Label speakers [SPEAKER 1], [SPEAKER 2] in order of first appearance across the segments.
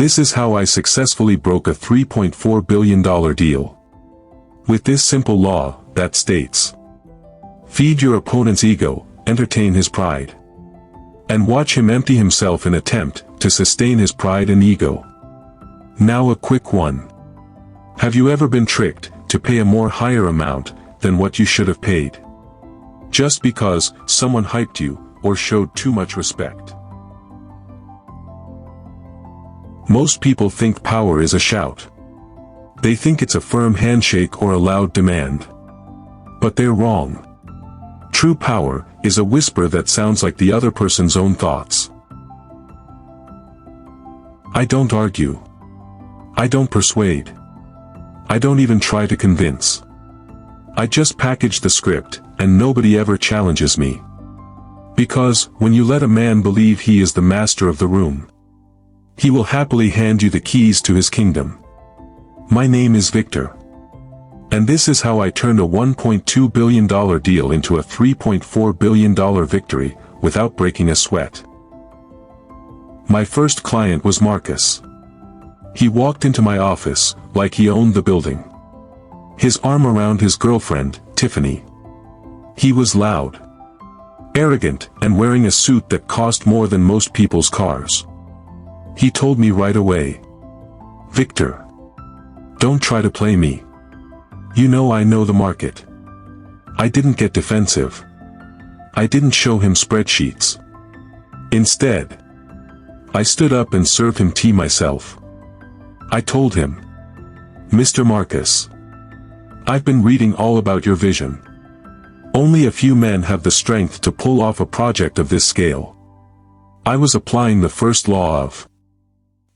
[SPEAKER 1] This is how I successfully broke a $3.4 billion deal. With this simple law, that states: feed your opponent's ego, entertain his pride, and watch him empty himself in attempt to sustain his pride and ego. Now a quick one. Have you ever been tricked to pay a more higher amount than what you should have paid, just because someone hyped you or showed too much respect? Most people think power is a shout. They think it's a firm handshake or a loud demand. But they're wrong. True power is a whisper that sounds like the other person's own thoughts. I don't argue. I don't persuade. I don't even try to convince. I just package the script, and nobody ever challenges me. Because, when you let a man believe he is the master of the room, he will happily hand you the keys to his kingdom. My name is Victor. And this is how I turned a $1.2 billion deal into a $3.4 billion victory, without breaking a sweat. My first client was Marcus. He walked into my office, like he owned the building. His arm around his girlfriend, Tiffany. He was loud, arrogant, and wearing a suit that cost more than most people's cars. He told me right away, "Victor, don't try to play me. You know I know the market." I didn't get defensive. I didn't show him spreadsheets. Instead, I stood up and served him tea myself. I told him, "Mr. Marcus, I've been reading all about your vision. Only a few men have the strength to pull off a project of this scale." I was applying the first law of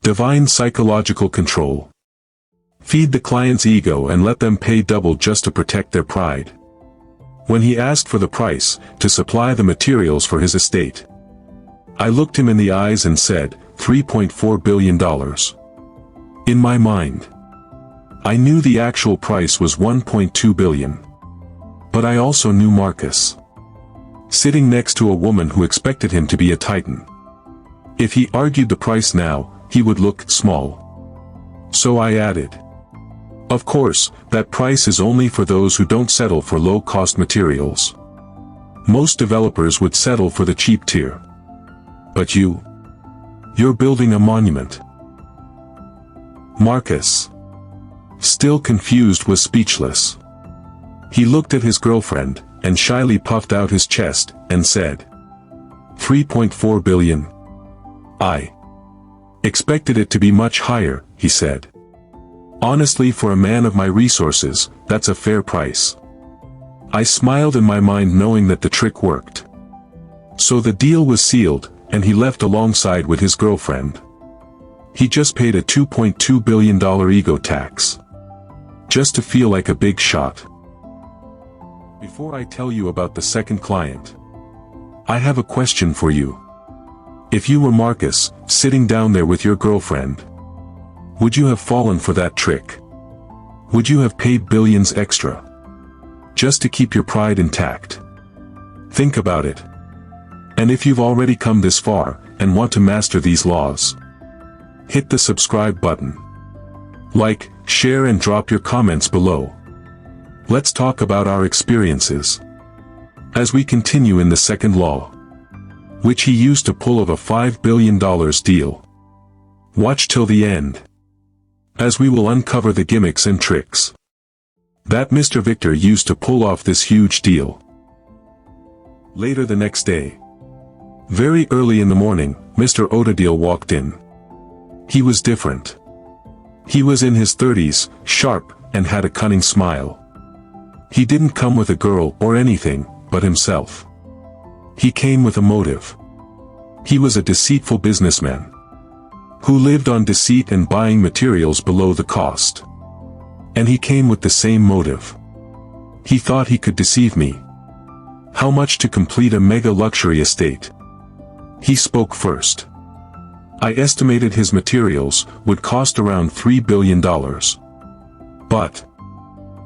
[SPEAKER 1] divine psychological control. Feed the client's ego and let them pay double just to protect their pride. When he asked for the price to supply the materials for his estate, I looked him in the eyes and said, $3.4 billion. In my mind, I knew the actual price was $1.2 billion. But I also knew Marcus, sitting next to a woman who expected him to be a titan. If he argued the price now, he would look small. So I added, "Of course, that price is only for those who don't settle for low-cost materials. Most developers would settle for the cheap tier. But you're building a monument." Marcus, still confused, was speechless. He looked at his girlfriend, and shyly puffed out his chest, and said, $3.4 billion. I expected it to be much higher, he said. Honestly, for a man of my resources, that's a fair price. I smiled in my mind, knowing that the trick worked. So the deal was sealed, and he left alongside with his girlfriend. He just paid a $2.2 billion ego tax, just to feel like a big shot. Before I tell you about the second client, I have a question for you. If you were Marcus, sitting down there with your girlfriend, would you have fallen for that trick? Would you have paid billions extra, just to keep your pride intact? Think about it. And if you've already come this far, and want to master these laws, hit the subscribe button. Like, share, and drop your comments below. Let's talk about our experiences as we continue in the second law, which he used to pull off a $5 billion deal. Watch till the end, as we will uncover the gimmicks and tricks that Mr. Victor used to pull off this huge deal. Later the next day, very early in the morning, Mr. Otadele walked in. He was different. He was in his 30s, sharp, and had a cunning smile. He didn't come with a girl or anything, but himself. He came with a motive. He was a deceitful businessman who lived on deceit and buying materials below the cost. And he came with the same motive. He thought he could deceive me. How much to complete a mega luxury estate? He spoke first. I estimated his materials would cost around $3 billion. But,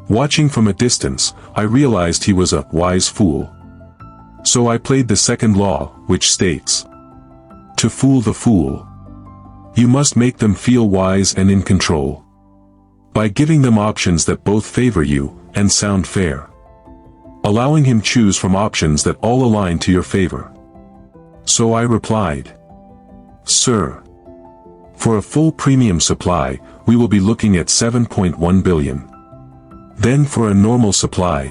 [SPEAKER 1] watching from a distance, I realized he was a wise fool. So I played the second law, which states, to fool the fool, You must make them feel wise and in control. By giving them options that both favor you and sound fair. Allowing him choose from options that all align to your favor. So I replied, "Sir, for a full premium supply, we will be looking at 7.1 billion. Then for a normal supply,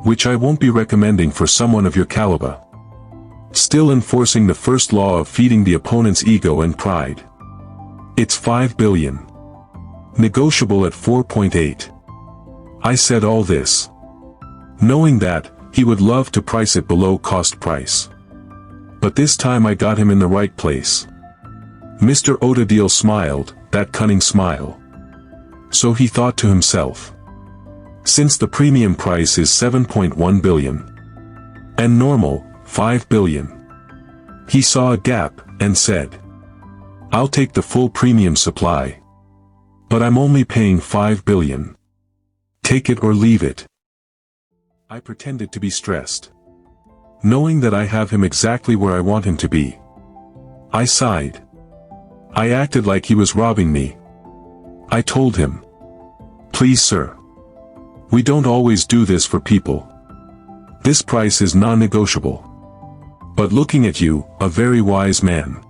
[SPEAKER 1] which I won't be recommending for someone of your caliber. Still enforcing the first law of feeding the opponent's ego and pride. It's 5 billion. Negotiable at 4.8. I said all this, knowing that he would love to price it below cost price. But this time I got him in the right place. Mr. Otadele smiled, that cunning smile. So he thought to himself, since the premium price is 7.1 billion, and normal, 5 billion. He saw a gap, and said, I'll take the full premium supply. But I'm only paying 5 billion. Take it or leave it. I pretended to be stressed, knowing that I have him exactly where I want him to be. I sighed. I acted like he was robbing me. I told him, please sir, we don't always do this for people. This price is non-negotiable. But looking at you, a very wise man,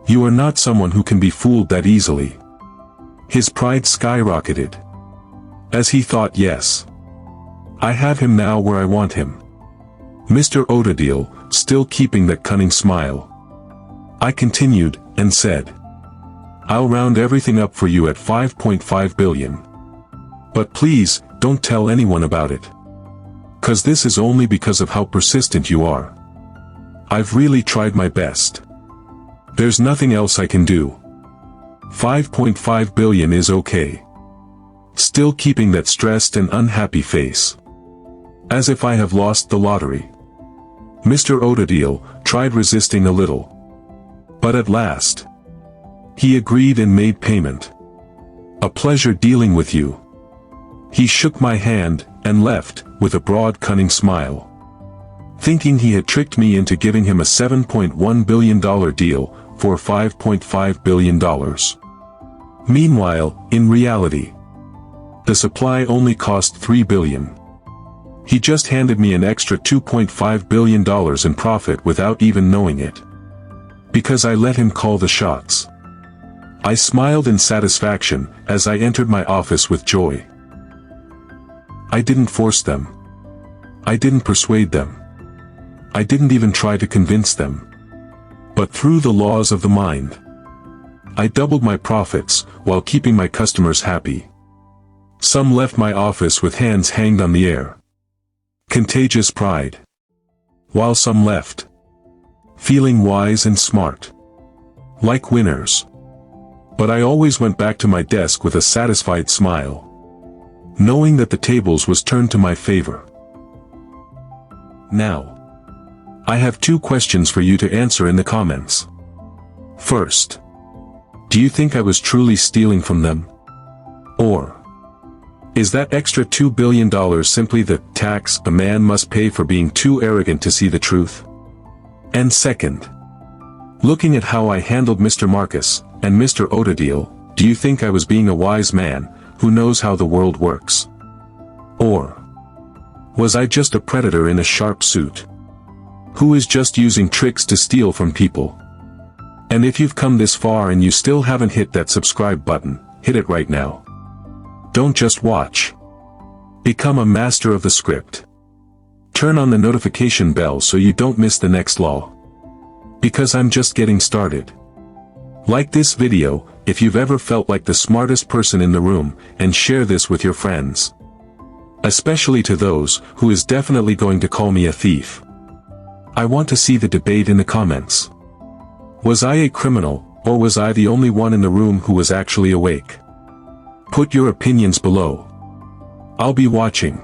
[SPEAKER 1] you are not someone who can be fooled that easily. His pride skyrocketed, as he thought, yes, I have him now where I want him. Mr. Otadele, still keeping that cunning smile. I continued, and said, I'll round everything up for you at 5.5 billion. But please, don't tell anyone about it. 'Cause this is only because of how persistent you are. I've really tried my best. There's nothing else I can do. 5.5 billion is okay. Still keeping that stressed and unhappy face. As if I have lost the lottery. Mr. Otadele tried resisting a little. But at last, he agreed and made payment. A pleasure dealing with you. He shook my hand, and left, with a broad cunning smile. Thinking he had tricked me into giving him a $7.1 billion deal, for $5.5 billion. Meanwhile, in reality, the supply only cost $3 billion. He just handed me an extra $2.5 billion in profit without even knowing it. Because I let him call the shots. I smiled in satisfaction, as I entered my office with joy. I didn't force them. I didn't persuade them. I didn't even try to convince them. But through the laws of the mind, I doubled my profits, while keeping my customers happy. Some left my office with hands hanged on the air. Contagious pride. While some left, feeling wise and smart. Like winners. But I always went back to my desk with a satisfied smile, knowing that the tables was turned to my favor. Now, I have 2 questions for you to answer in the comments. First, do you think I was truly stealing from them? Or, is that extra $2 billion simply the tax a man must pay for being too arrogant to see the truth? And second, looking at how I handled Mr. Marcus and Mr. Otadele, do you think I was being a wise man who knows how the world works? Or was I just a predator in a sharp suit, who is just using tricks to steal from people? And if you've come this far and you still haven't hit that subscribe button, hit it right now. Don't just watch. Become a master of the script. Turn on the notification bell so you don't miss the next law. Because I'm just getting started. Like this video, if you've ever felt like the smartest person in the room, and share this with your friends. Especially to those who is definitely going to call me a thief. I want to see the debate in the comments. Was I a criminal, or was I the only one in the room who was actually awake? Put your opinions below. I'll be watching.